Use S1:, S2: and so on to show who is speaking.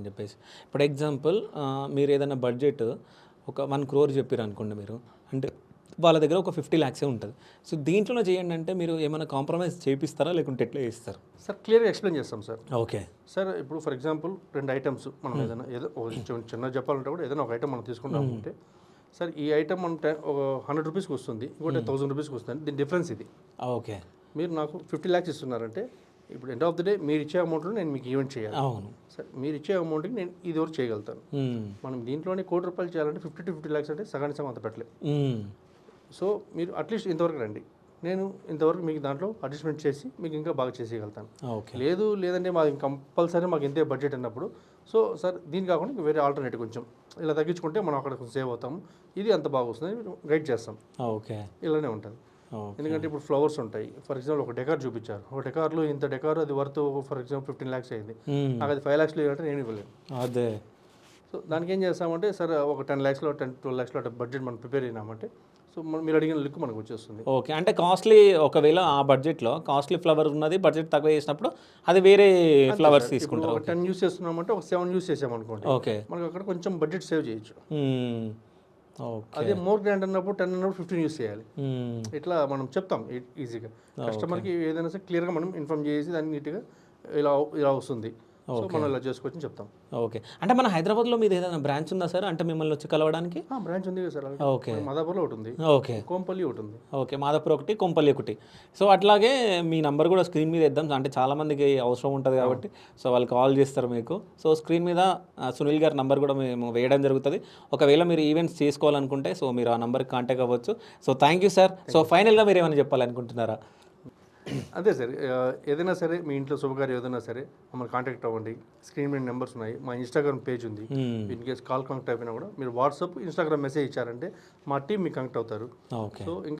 S1: అని చెప్పేసి ఇప్పుడు ఎగ్జాంపుల్ మీరు ఏదైనా బడ్జెట్ ఒక 1 crore చెప్పారు అనుకోండి మీరు, అంటే వాళ్ళ దగ్గర ఒక 50 lakhs ఉంటుంది. సో దీంట్లోనే చేయండి అంటే మీరు ఏమైనా కాంప్రమైజ్ చేపిస్తారా లేకుంటే ఎట్లా చేస్తారు?
S2: సార్ క్లియర్గా ఎక్స్ప్లెయిన్ చేస్తాం సార్.
S1: ఓకే.
S2: సార్ ఇప్పుడు ఫర్ ఎగ్జాంపుల్ 2 ఐటమ్స్ మనం ఏదైనా ఏదో చిన్న చెప్పాలంటే కూడా ఏదైనా ఒక ఐటమ్ మనం తీసుకుంటాం అంటే సార్ ఈ ఐటమ్ అంటే ఒక 100 రూపీస్కి వస్తుంది, ఇంకోటి 1000 రూపీస్కి వస్తుంది. దీని డిఫరెన్స్ ఇది.
S1: ఓకే.
S2: మీరు నాకు 50 lakhs ఇస్తున్నారంటే ఇప్పుడు ఎండ్ ఆఫ్ ది డే మీరు ఇచ్చే అమౌంట్లో నేను మీకు ఈవెంట్ చేయాలి.
S1: అవును.
S2: సార్ మీరు ఇచ్చే అమౌంట్కి నేను ఇది వరకు చేయగలుగుతాను. మనం దీంట్లోనే ₹1 కోటి చేయాలంటే 50 to 50 lakhs అంటే సగానికి సగం అంత పెట్టలేము. సో మీరు అట్లీస్ట్ ఇంతవరకు రండి, నేను ఇంతవరకు మీకు దాంట్లో అడ్జస్ట్మెంట్ చేసి మీకు ఇంకా బాగా చేసేయగలుగుతాను.
S1: ఓకే.
S2: లేదంటే మాకు కంపల్సరీ మాకు ఇంతే బడ్జెట్ అన్నప్పుడు సో సార్ దీని కాకుండా ఇంకా వేరే ఆల్టర్నేటివ్ కొంచెం ఇలా తగ్గించుకుంటే మనం అక్కడ కొంచెం సేవ్ అవుతాము, ఇది అంత బాగా వస్తుంది గైడ్ చేస్తాం.
S1: ఓకే.
S2: ఇలానే ఉంటుంది. ఎందుకంటే ఇప్పుడు ఫ్లవర్స్ ఉంటాయి, ఫర్ ఎగ్జాంపుల్ ఒక డెకార్ చూపించారు, ఒక డెకార్లో ఇంత డెకార్ అది వర్త్ ఫర్ ఎగ్జాంపుల్ 15 lakhs అయింది, నాకు అది 5 lakhs ఇవ్వాలంటే నేను ఇవ్వలేను.
S1: అదే.
S2: సో దానికి ఏం చేస్తామంటే సార్ ఒక 10 lakhs 12 lakhs బడ్జెట్ మనం ప్రిపేర్ అయినామంటే సో మీరు అడిగిన లుక్ మనకు వచ్చేస్తుంది.
S1: ఓకే. అంటే కాస్ట్లీ ఒకవేళ ఆ బడ్జెట్లో కాస్ట్లీ ఫ్లవర్ ఉన్నది బడ్జెట్ తక్కువ చేసినప్పుడు అది వేరే ఫ్లవర్స్ తీసుకుంటారు.
S2: ఒక 10 యూస్ చేస్తున్నామంటే ఒక 7 యూస్ చేసామనుకోండి,
S1: ఓకే,
S2: మనకు అక్కడ కొంచెం బడ్జెట్ సేవ్ చేయొచ్చు.
S1: ఓకే.
S2: అదే మోర్ గ్రాండ్ అన్నప్పుడు 10 అన్నప్పుడు 15 యూస్ చేయాలి. ఇట్లా మనం చెప్తాం ఈజీగా కస్టమర్కి ఏదైనా సరే క్లియర్గా మనం ఇన్ఫార్మ్ చేసి దాన్ని నీట్గా ఇలా ఇలా వస్తుంది, సో మనం ఇలా చేసుకోవచ్చని చెప్తాం.
S1: ఓకే. అంటే మన హైదరాబాద్లో మీది ఏదైనా బ్రాంచ్ ఉందా సార్, అంటే మిమ్మల్ని వచ్చి కలవడానికి?
S2: బ్రాంచ్ ఉంది కదా సార్.
S1: ఓకే.
S2: మాదాపూర్లో ఒకటి ఉంది,
S1: ఓకే,
S2: కోంపల్లి ఒకటి ఉంది.
S1: ఓకే, మాదాపూర్ ఒకటి, కొంపల్లి ఒకటి. సో అట్లాగే మీ నంబర్ కూడా స్క్రీన్ మీద ఇద్దాం, అంటే చాలామందికి అవసరం ఉంటుంది కాబట్టి సో వాళ్ళు కాల్ చేస్తారు మీకు. సో స్క్రీన్ మీద సునీల్ గారి నంబర్ కూడా మేము వేయడం జరుగుతుంది. ఒకవేళ మీరు ఈవెంట్స్ చేసుకోవాలనుకుంటే సో మీరు ఆ నంబర్కి కాంటాక్ట్ అవ్వచ్చు. So thank you sir. So ఫైనల్గా మీరు ఏమైనా చెప్పాలనుకుంటున్నారా?
S2: అదే సార్, ఏదైనా సరే మీ ఇంట్లో శుభకార్యం ఏదైనా సరే మమ్మల్ని కాంటాక్ట్ అవ్వండి. స్క్రీన్ మీద నెంబర్స్ ఉన్నాయి, మా ఇన్స్టాగ్రామ్ పేజ్ ఉంది. ఇన్ కేస్ కాల్ కనెక్ట్ అయిపోయినా కూడా మీరు వాట్సాప్ ఇన్స్టాగ్రామ్ మెసేజ్ ఇచ్చారంటే మా టీం మీకు కనెక్ట్ అవుతారు.
S1: ఓకే.
S2: సో